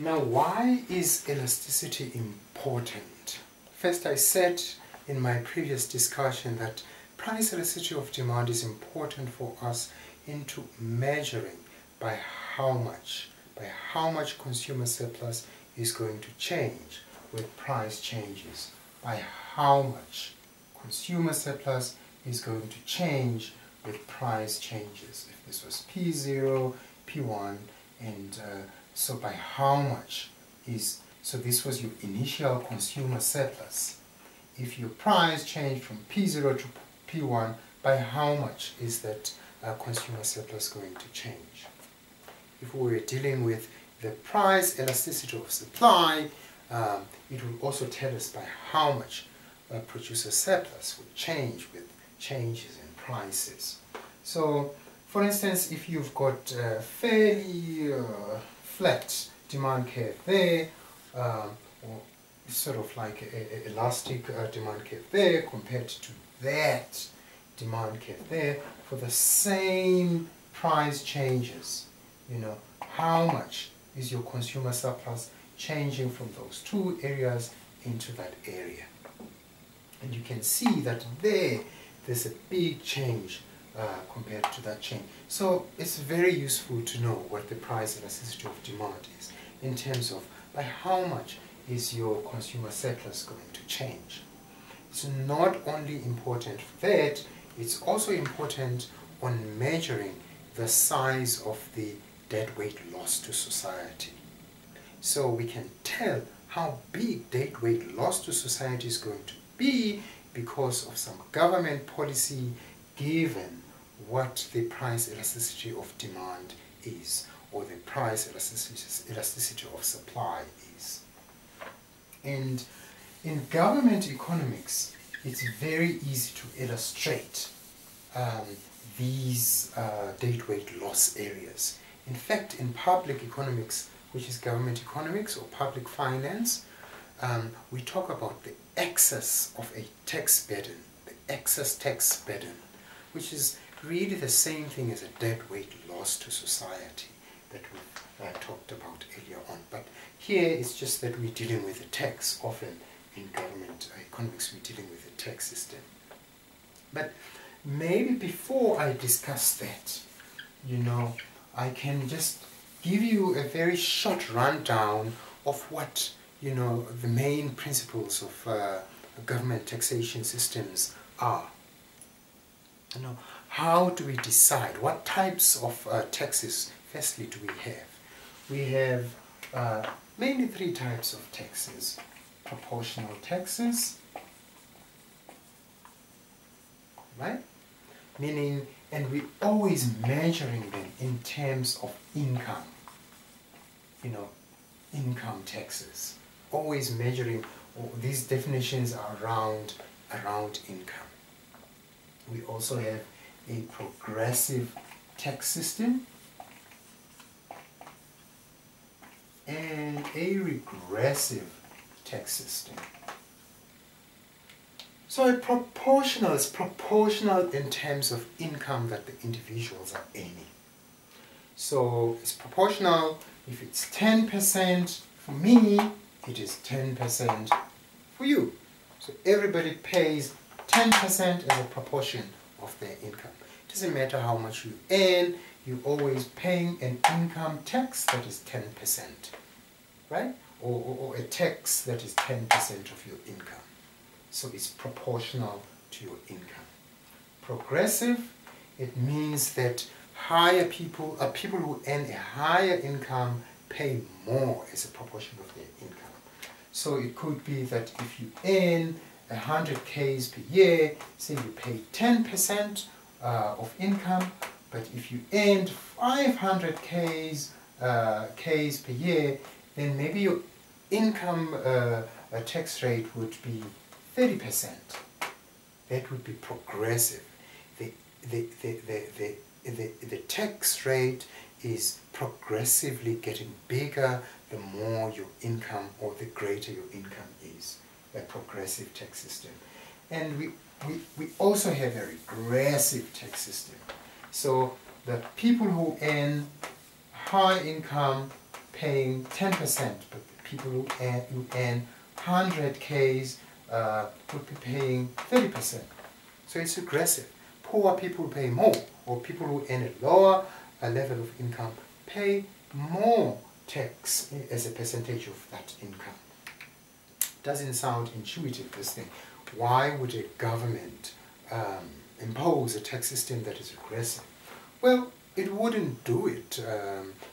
Now, why is elasticity important? First, I said in my previous discussion that price elasticity of demand is important for us into measuring by how much consumer surplus is going to change with price changes, by how much consumer surplus is going to change with price changes. If this was P0, P1, and so by how much is, so this was your initial consumer surplus. If your price changed from P0 to P1, by how much is that consumer surplus going to change? If we were dealing with the price elasticity of supply, it will also tell us by how much producer surplus will change with changes in prices. So, for instance, if you've got a fairly flat demand curve there, or sort of like an elastic demand curve there compared to that demand curve there, for the same price changes, you know, how much is your consumer surplus changing from those two areas into that area? And you can see that there's a big change compared to that change. So it's very useful to know what the price elasticity of demand is in terms of by how much is your consumer surplus going to change. It's not only important for that, it's also important on measuring the size of the deadweight loss to society. So we can tell how big deadweight loss to society is going to be because of some government policy given what the price elasticity of demand is, or the price elasticity of supply is. And in government economics, it's very easy to illustrate these deadweight loss areas. In fact, in public economics, which is government economics or public finance, we talk about the excess of a tax burden, the excess tax burden, which is really the same thing as a deadweight loss to society that we talked about earlier on. But here it's just that we're dealing with a tax. Often in government economics we're dealing with a tax system. But maybe before I discuss that, you know, I can just give you a very short rundown of what, you know, the main principles of government taxation systems are. You know, how do we decide? What types of taxes, firstly, do we have? We have mainly three types of taxes. Proportional taxes, right? Meaning, and we're always measuring them in terms of income. You know, income taxes. Always measuring, these definitions are around income. We also have a progressive tax system and a regressive tax system. So a proportional is proportional in terms of income that the individuals are earning. So it's proportional. If it's 10% for me, it is 10% for you. So everybody pays 10% as a proportion of their income. It doesn't matter how much you earn, you're always paying an income tax that is 10%, right? Or a tax that is 10% of your income. So it's proportional to your income. Progressive, it means that higher people who earn a higher income pay more as a proportion of their income. So it could be that if you earn 100 Ks per year, say you pay 10% of income, but if you earned 500 Ks per year, then maybe your income tax rate would be 30%. That would be progressive. The tax rate is progressively getting bigger the more your income or the greater your income is. A progressive tax system. And we also have a regressive tax system. So the people who earn high income paying 10%, but people who earn 100Ks would be paying 30%. So it's regressive. Poor people pay more, or people who earn a lower level of income pay more tax as a percentage of that income. Doesn't sound intuitive, this thing. Why would a government impose a tax system that is regressive? Well, it wouldn't do it.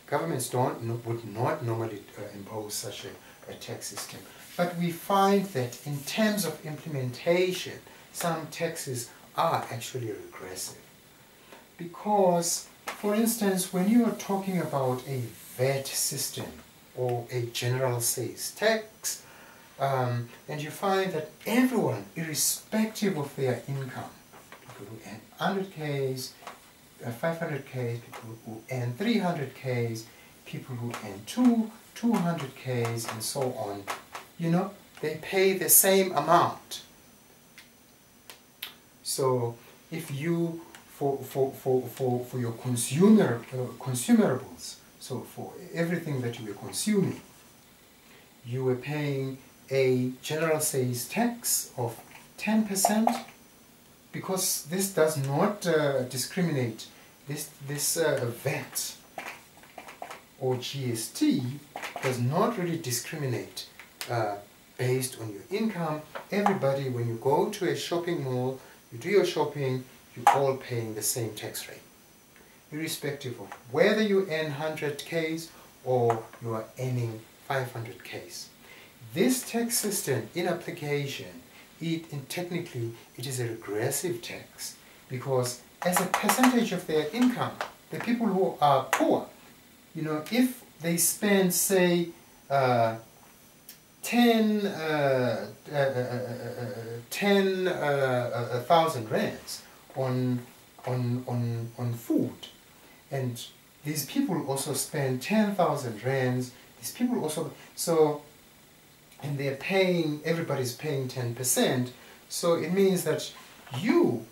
Governments would not normally impose such a tax system. But we find that in terms of implementation, some taxes are actually regressive. Because, for instance, when you are talking about a VAT system or a general sales tax, and you find that everyone, irrespective of their income, people who earn 100Ks, 500Ks, people who earn 300Ks, people who earn 200Ks, and so on, you know, they pay the same amount. So if you, for your consumables, so for everything that you were consuming, you were paying a general sales tax of 10%, because this does not discriminate. This VAT or GST does not really discriminate based on your income. Everybody, when you go to a shopping mall, you do your shopping, you're all paying the same tax rate, irrespective of whether you earn 100Ks or you are earning 500Ks. This tax system in application, technically it is a regressive tax, because as a percentage of their income, the people who are poor, you know, if they spend, say, 10,000 rands on food, and these people also spend 10,000 rands, these people also, so, and they're paying, everybody's paying 10%, so it means that you,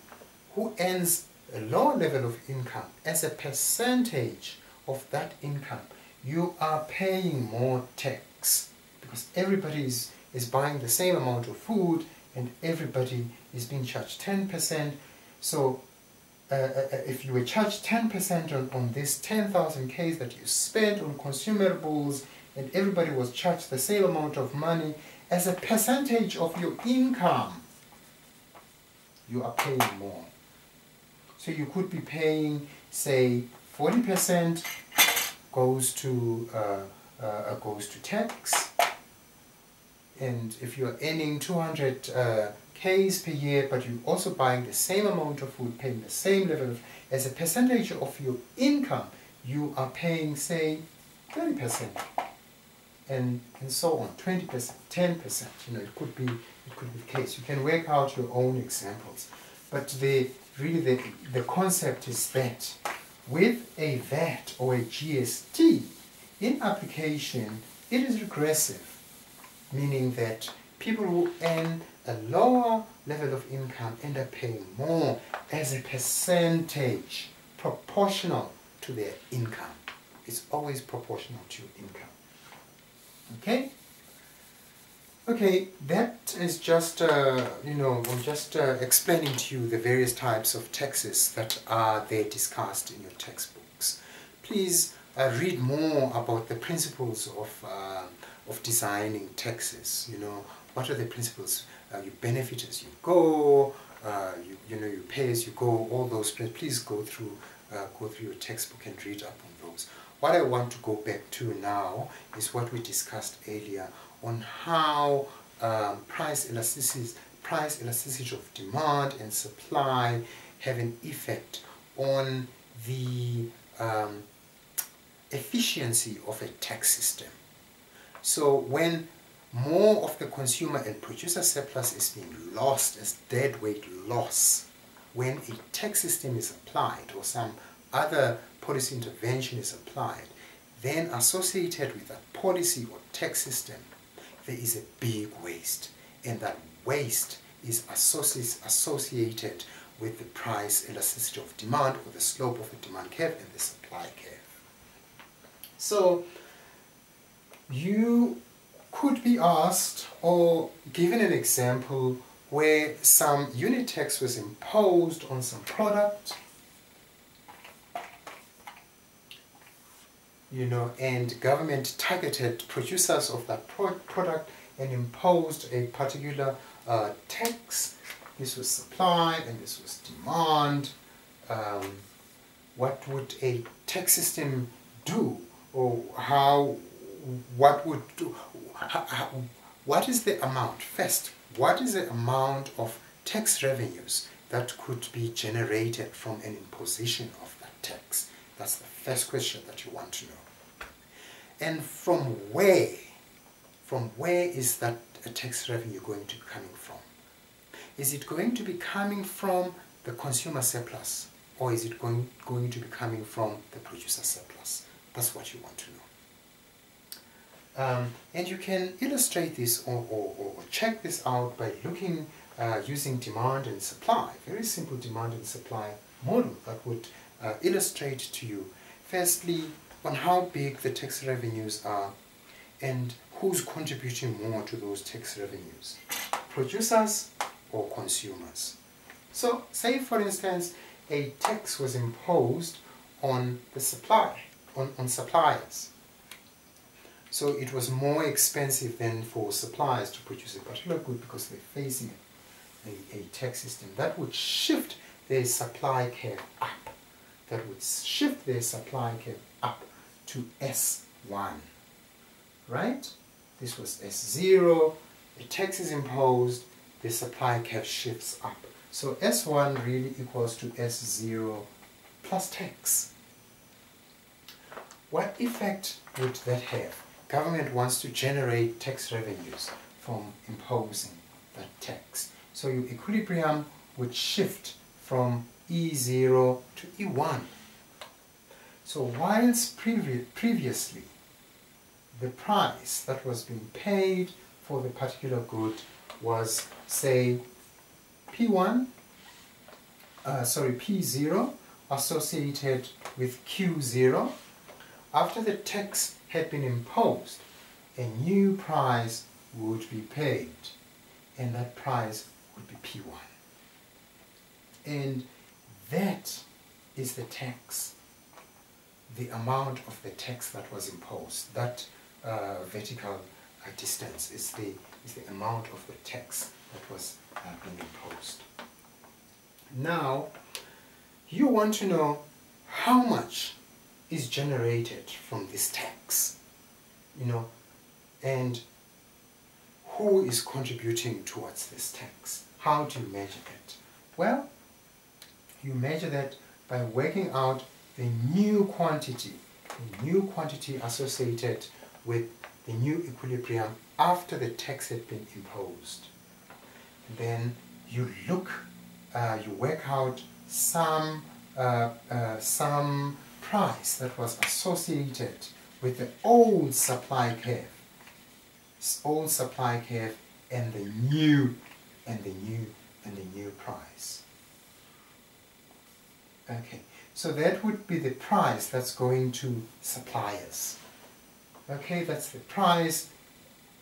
who earns a lower level of income, as a percentage of that income, you are paying more tax, because everybody is buying the same amount of food and everybody is being charged 10%. So if you were charged 10% on this 10,000 Ks that you spent on consumables, and everybody was charged the same amount of money, as a percentage of your income, you are paying more. So you could be paying, say, 40% goes to tax, and if you are earning 200 Ks per year, but you're also buying the same amount of food, paying the same level of, as a percentage of your income, you are paying, say, 30%, and so on, 20%, 10%. You know, it could be the case. You can work out your own examples, but really the concept is that with a VAT or a GST in application, it is regressive, meaning that people who earn a lower level of income end up paying more as a percentage proportional to their income. It's always proportional to your income. Okay? Okay, that is just, I'm just explaining to you the various types of taxes that are there discussed in your textbooks. Please read more about the principles of designing taxes. You know, what are the principles? You benefit as you go, you pay as you go, all those. Please go through your textbook and read up on those. What I want to go back to now is what we discussed earlier on how price elasticity of demand and supply have an effect on the efficiency of a tax system. So when more of the consumer and producer surplus is being lost as deadweight loss, when a tax system is applied or some other policy intervention is applied, then associated with that policy or tax system, there is a big waste, and that waste is associated with the price elasticity of demand, or the slope of the demand curve and the supply curve. So You could be asked or given an example where some unit tax was imposed on some product, and government targeted producers of that product and imposed a particular tax. This was supply and this was demand. What would a tax system do, or what is the amount? First, what is the amount of tax revenues that could be generated from an imposition of that tax? That's the first question that you want to know. And from where is that tax revenue going to be coming from? Is it going to be coming from the consumer surplus, or is it going to be coming from the producer surplus? That's what you want to know. And you can illustrate this or check this out by looking using demand and supply. Very simple demand and supply model that would illustrate to you, firstly, on how big the tax revenues are and who's contributing more to those tax revenues, producers or consumers. So, say for instance, a tax was imposed on the on suppliers. So it was more expensive than for suppliers to produce a particular good because they're facing a tax system that would shift their supply curve up. That would shift their supply curve up to S1, right? This was S0, the tax is imposed, the supply curve shifts up. So S1 really equals to S0 plus tax. What effect would that have? Government wants to generate tax revenues from imposing that tax. So your equilibrium would shift from E0 to E1. So whilst previously the price that was being paid for the particular good was, say, P0 associated with Q0, after the tax had been imposed, a new price would be paid, and that price would be P1. And that is the tax, the amount of the tax that was imposed. That vertical distance is the amount of the tax that was being imposed. Now, you want to know how much is generated from this tax, and who is contributing towards this tax. How do you measure that? Well, you measure that by working out the new quantity associated with the new equilibrium after the tax had been imposed. And then you work out some price that was associated with the old supply curve, and the new price. Okay, so that would be the price that's going to suppliers. Okay, that's the price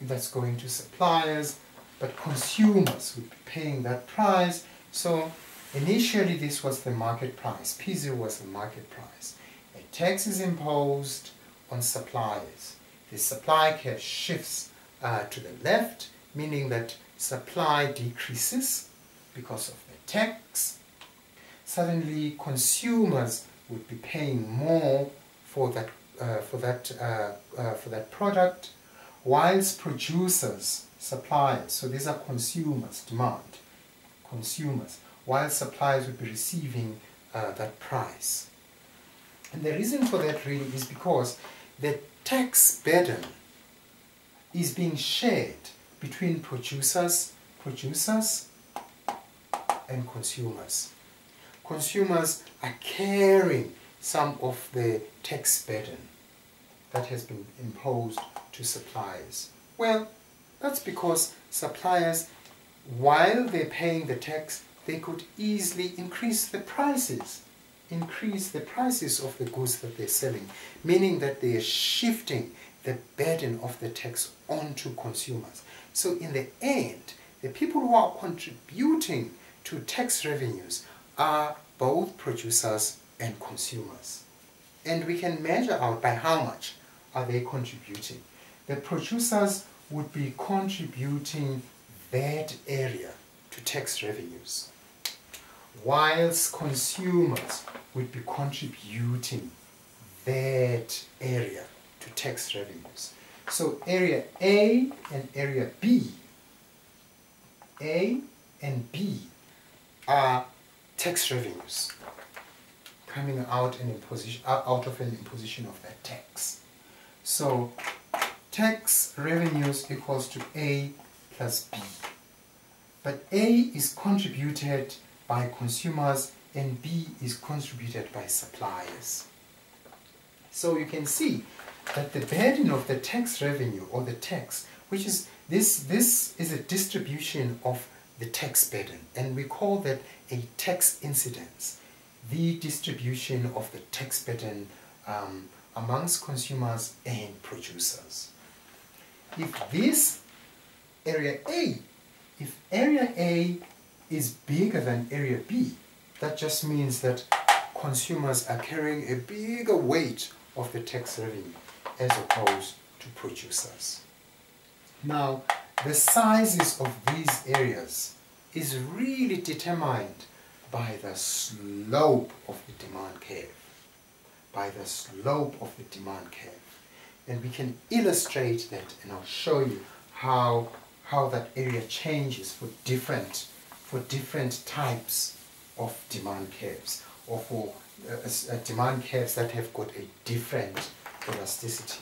that's going to suppliers, but consumers would be paying that price. So initially this was the market price. P0 was the market price. A tax is imposed on suppliers. The supply curve shifts to the left, meaning that supply decreases because of the tax. Suddenly consumers would be paying more for that product, whilst producers, suppliers, so these are consumers, demand, consumers, while suppliers would be receiving that price. And the reason for that really is because the tax burden is being shared between producers and consumers. Consumers are carrying some of the tax burden that has been imposed to suppliers. Well, that's because suppliers, while they're paying the tax, they could easily increase the prices of the goods that they're selling, meaning that they are shifting the burden of the tax onto consumers. So in the end, the people who are contributing to tax revenues are both producers and consumers. And we can measure out by how much are they contributing. The producers would be contributing that area to tax revenues, whilst consumers would be contributing that area to tax revenues. So area A and area B, A and B are tax revenues coming out of an imposition of that tax. So tax revenues equals to A plus B. But A is contributed by consumers and B is contributed by suppliers. So you can see that the burden of the tax revenue, or the tax, which is this is a distribution of the tax burden, and we call that a tax incidence, the distribution of the tax burden amongst consumers and producers. If this area A, if area A is bigger than area B, that just means that consumers are carrying a bigger weight of the tax revenue as opposed to producers. Now, the sizes of these areas is really determined by the slope of the demand curve. By the slope of the demand curve. And we can illustrate that, and I'll show you how that area changes for different types of demand curves, or for demand curves that have got a different elasticity,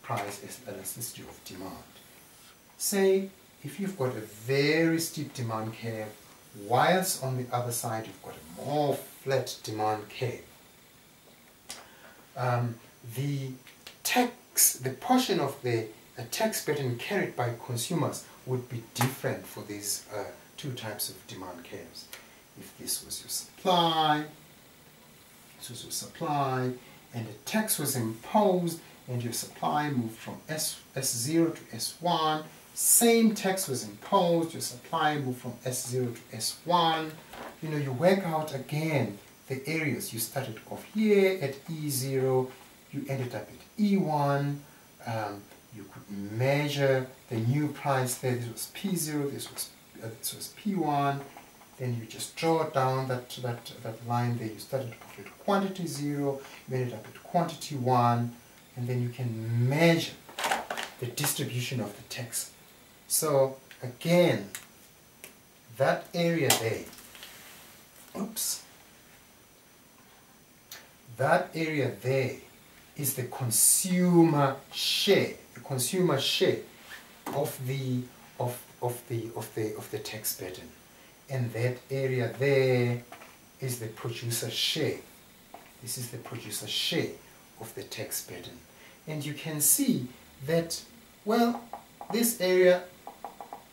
price elasticity of demand. Say, if you've got a very steep demand curve, whilst on the other side you've got a more flat demand curve, the portion of the tax burden carried by consumers would be different for these two types of demand curves. If this was your supply, and the tax was imposed, and your supply moved from S0 to S1, same tax was imposed, your supply moved from S0 to S1, you work out again the areas. You started off here at E0, you ended up at E1, you could measure the new price there. This was P0, this was P1, then you just draw down that line there. You started off at quantity 0, you ended up at quantity 1, and then you can measure the distribution of the tax. So again, that area there, that area there is the consumer share, of the tax burden, and that area there is the producer share. This is the producer share of the tax burden, and you can see that, well, this area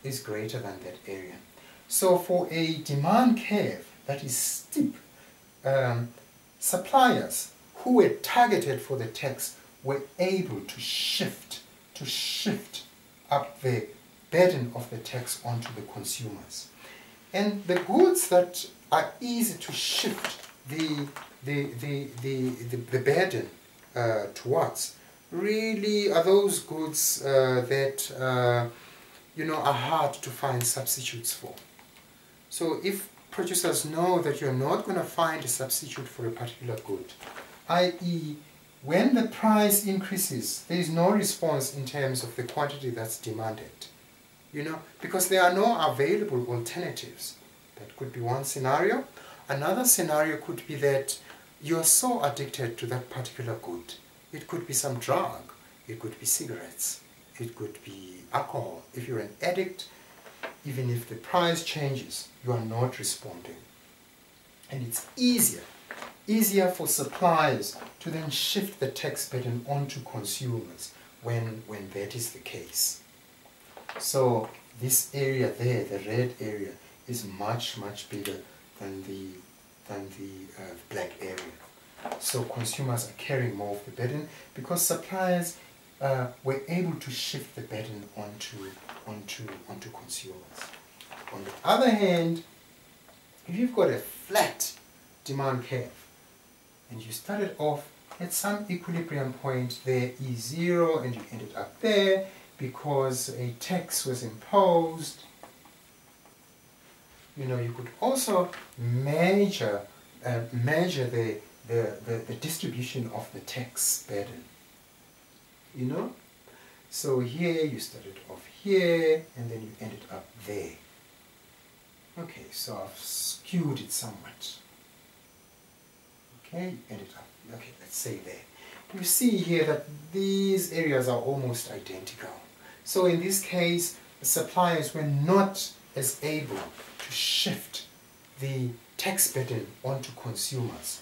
is greater than that area. So for a demand curve that is steep, suppliers who were targeted for the tax were able to shift up the burden of the tax onto the consumers. And the goods that are easy to shift the burden towards really are those goods that are hard to find substitutes for. So if producers know that you're not going to find a substitute for a particular good, i.e. when the price increases, there is no response in terms of the quantity that's demanded, because there are no available alternatives. That could be one scenario. Another scenario could be that you're so addicted to that particular good. It could be some drug, it could be cigarettes, it could be alcohol. If you're an addict, even if the price changes, you are not responding. And it's easier for suppliers to then shift the tax burden onto consumers when that is the case. So this area there, the red area, is much bigger than the black area. So consumers are carrying more of the burden because suppliers were able to shift the burden onto consumers. On the other hand, if you've got a flat demand curve and you started off at some equilibrium point there, E0, and you ended up there because a tax was imposed, you know, you could also measure the distribution of the tax burden. You know? So here you started off here and then you ended up there. Okay, so I've skewed it somewhat. Okay, you ended up, okay, let's say there. You see here that these areas are almost identical. So in this case, the suppliers were not as able to shift the tax burden onto consumers.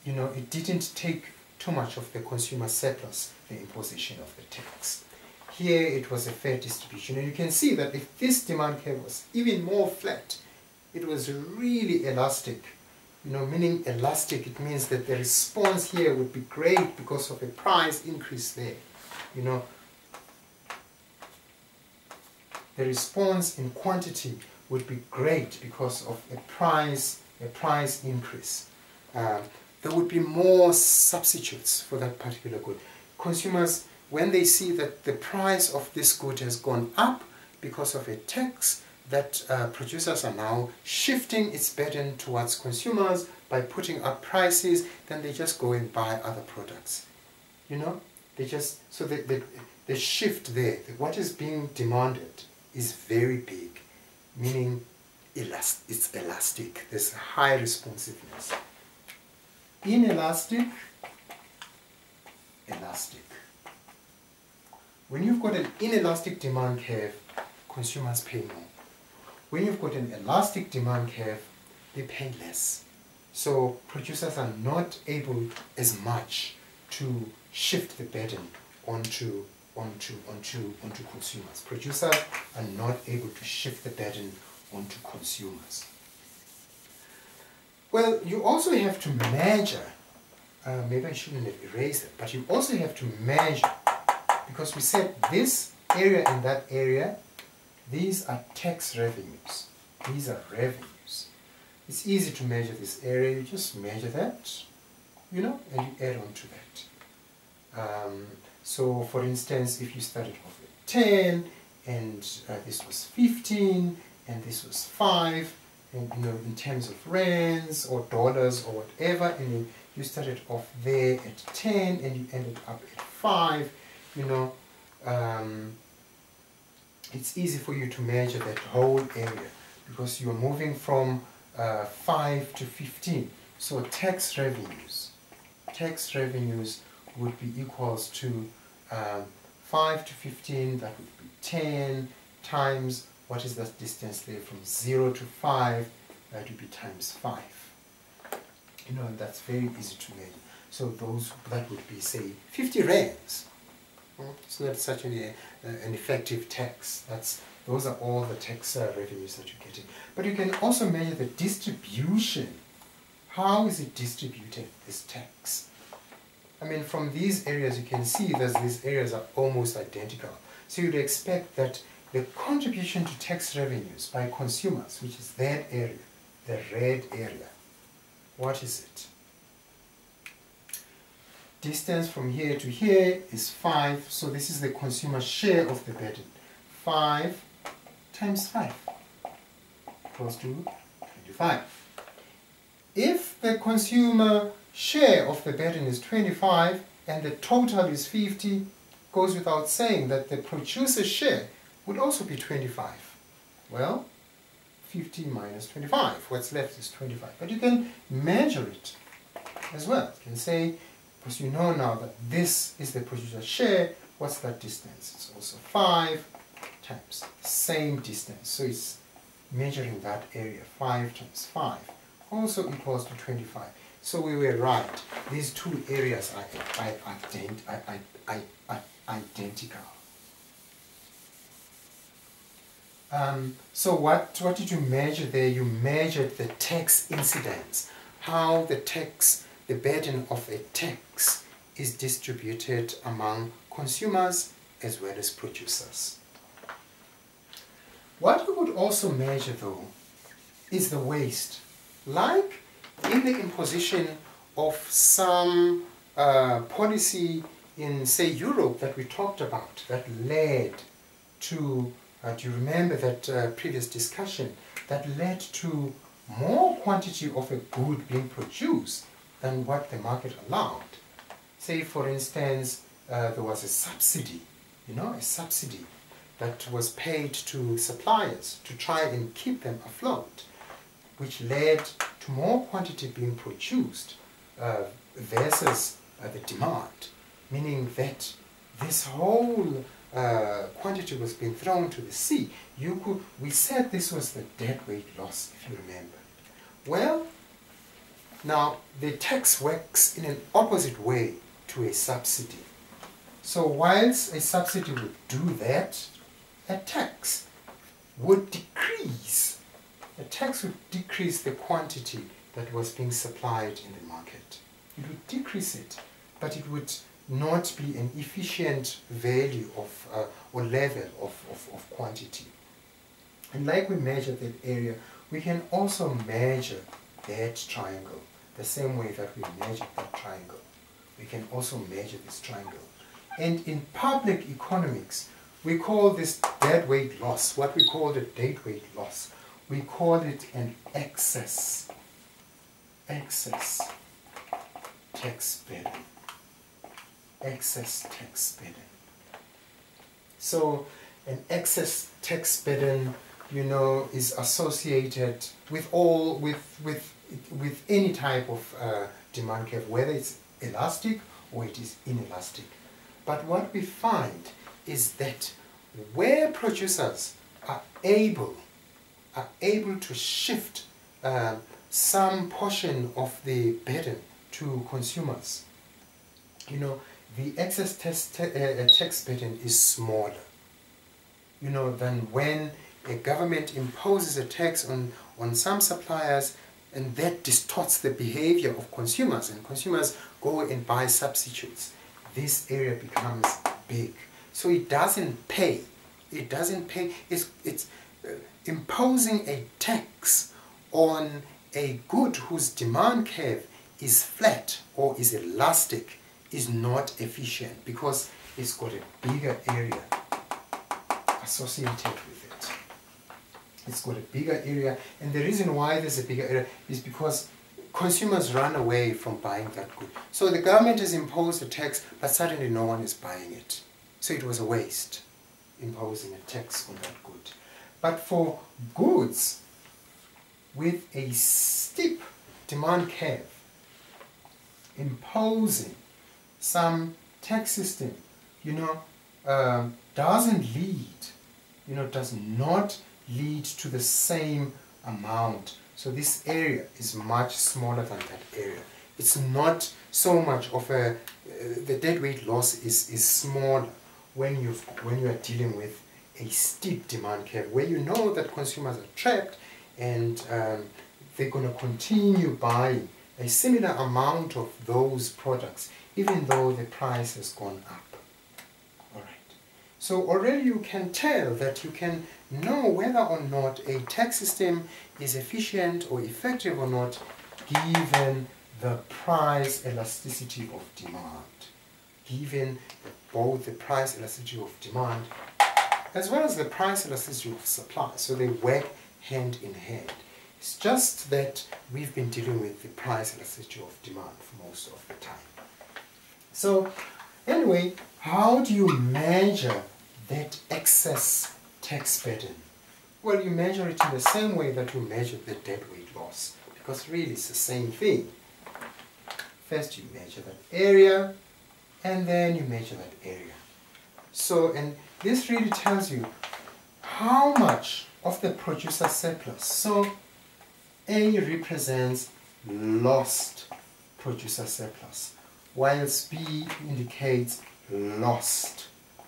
You know, it didn't take too much of the consumer surplus, the imposition of the tax. Here it was a fair distribution, and you can see that if this demand curve was even more flat, it was really elastic. You know, meaning elastic, it means that the response here would be great because of a price increase there. You know, the response in quantity would be great because of a price increase. There would be more substitutes for that particular good. Consumers, when they see that the price of this good has gone up because of a tax, that producers are now shifting its burden towards consumers by putting up prices, then they just go and buy other products. You know, they just, so the shift there, what is being demanded is very big, meaning it's elastic. There's high responsiveness. Inelastic, elastic. When you've got an inelastic demand curve, consumers pay more. When you've got an elastic demand curve, they pay less. So producers are not able as much to shift the burden onto consumers. Producers are not able to shift the burden onto consumers. Well, you also have to measure, maybe I shouldn't have erased it, but you also have to measure, because we said this area and that area, these are tax revenues. These are revenues. It's easy to measure this area. You just measure that, you know, and you add on to that. So, for instance, if you started off at 10, and this was 15, and this was 5, and you know, in terms of rands or dollars or whatever, and you started off there at 10, and you ended up at 5, you know, it's easy for you to measure that whole area because you're moving from 5 to 15. So tax revenues would be equals to 5 to 15, that would be 10 times, what is that distance there from 0 to 5, that would be times 5. You know, and that's very easy to measure. So that would be, say, 50 rands. It's not such an effective tax. Those are all the tax revenues that you're getting. But you can also measure the distribution. How is it distributed, this tax? I mean, from these areas you can see that these areas are almost identical. So you'd expect that the contribution to tax revenues by consumers, which is that area, the red area, what is it? Distance from here to here is 5, so this is the consumer share of the burden. 5 times 5 equals to 25. If the consumer share of the burden is 25 and the total is 50, goes without saying that the producer's share would also be 25. Well, 50 minus 25, what's left is 25. But you can measure it as well. You can say, because you know now that this is the producer's share, what's that distance? It's also 5 times the same distance. So it's measuring that area, 5 times 5, also equals to 25. So we were right. These two areas are identical. So what did you measure there? You measured the tax incidence, how the burden of a tax is distributed among consumers as well as producers. What we could also measure though is the waste. Like in the imposition of some policy in, say, Europe that we talked about, that led to, do you remember that previous discussion, that led to more quantity of a good being produced than what the market allowed. Say, for instance, there was a subsidy, a subsidy that was paid to suppliers to try and keep them afloat, which led to more quantity being produced versus the demand, meaning that this whole quantity was being thrown to the sea. We said this was the deadweight loss, if you remember. Well, now the tax works in an opposite way to a subsidy. So whilst a subsidy would do that, a tax would decrease. A tax would decrease the quantity that was being supplied in the market. It would decrease it, but it would not be an efficient value of or level of quantity. And like we measured that area, we can also measure that triangle the same way that we measured that triangle. We can also measure this triangle. And in public economics, we call this deadweight loss, what we call the deadweight loss, we call it an excess tax burden. Excess tax burden. So an excess tax burden, is associated with with any type of demand curve, whether it's elastic or it is inelastic. But what we find is that where producers are able to shift some portion of the burden to consumers, the excess tax burden is smaller, than when a government imposes a tax on some suppliers, and that distorts the behavior of consumers, and consumers go and buy substitutes. This area becomes big. So it doesn't pay. It doesn't pay. It's imposing a tax on a good whose demand curve is flat or is elastic is not efficient, because it's got a bigger area associated with it. It's got a bigger area, and the reason why there's a bigger area is because consumers run away from buying that good. So the government has imposed a tax, but suddenly no one is buying it. So it was a waste, imposing a tax on that good. But for goods with a steep demand curve, imposing some tax system, doesn't lead, does not lead to the same amount. So this area is much smaller than that area. It's not so much of the deadweight loss is smaller when you are dealing with a steep demand curve, where you know that consumers are trapped and they're going to continue buying a similar amount of those products, even though the price has gone up. Alright. So already you can tell that you can know whether or not a tax system is efficient or effective or not, given the price elasticity of demand. Given both the price elasticity of demand as well as the price elasticity of supply. So they work hand in hand. It's just that we've been dealing with the price elasticity of demand for most of the time. So anyway, how do you measure that excess tax burden? Well, you measure it in the same way that you measure the deadweight loss, because really it's the same thing. First you measure that area, and then you measure that area. So, and this really tells you how much of the producer surplus. So A represents lost producer surplus, whilst B indicates lost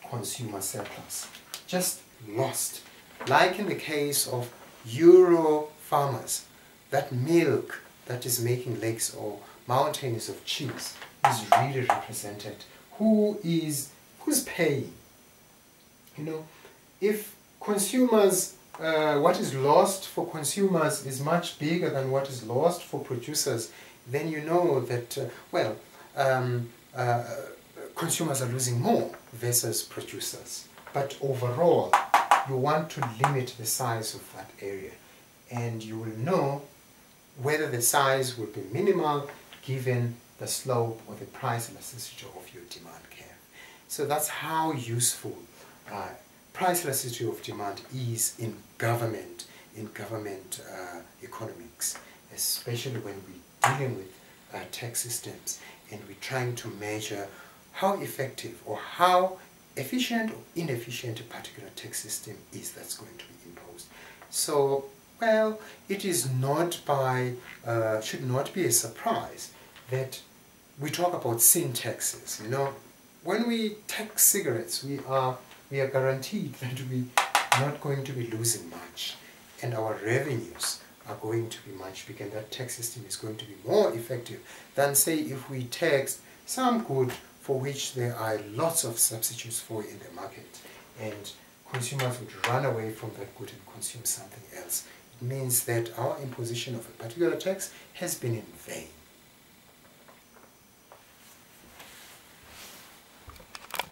consumer surplus. Just lost. Like in the case of Euro farmers, that milk that is making lakes or mountains of cheese is really represented. Who is who's paying? You know, if consumers, what is lost for consumers is much bigger than what is lost for producers, then you know that, consumers are losing more versus producers. But overall, you want to limit the size of that area, and you will know whether the size will be minimal given the slope or the price elasticity of your demand curve. So that's how useful price elasticity of demand is in government economics, especially when we're dealing with tax systems and we're trying to measure how effective or how efficient or inefficient a particular tax system is that's going to be imposed. So, well, it is not should not be a surprise that we talk about sin taxes. You know, when we tax cigarettes, we are guaranteed that we're not going to be losing much, and our revenues are going to be much bigger, and that tax system is going to be more effective than, say, if we tax some good for which there are lots of substitutes for in the market, and consumers would run away from that good and consume something else. It means that our imposition of a particular tax has been in vain.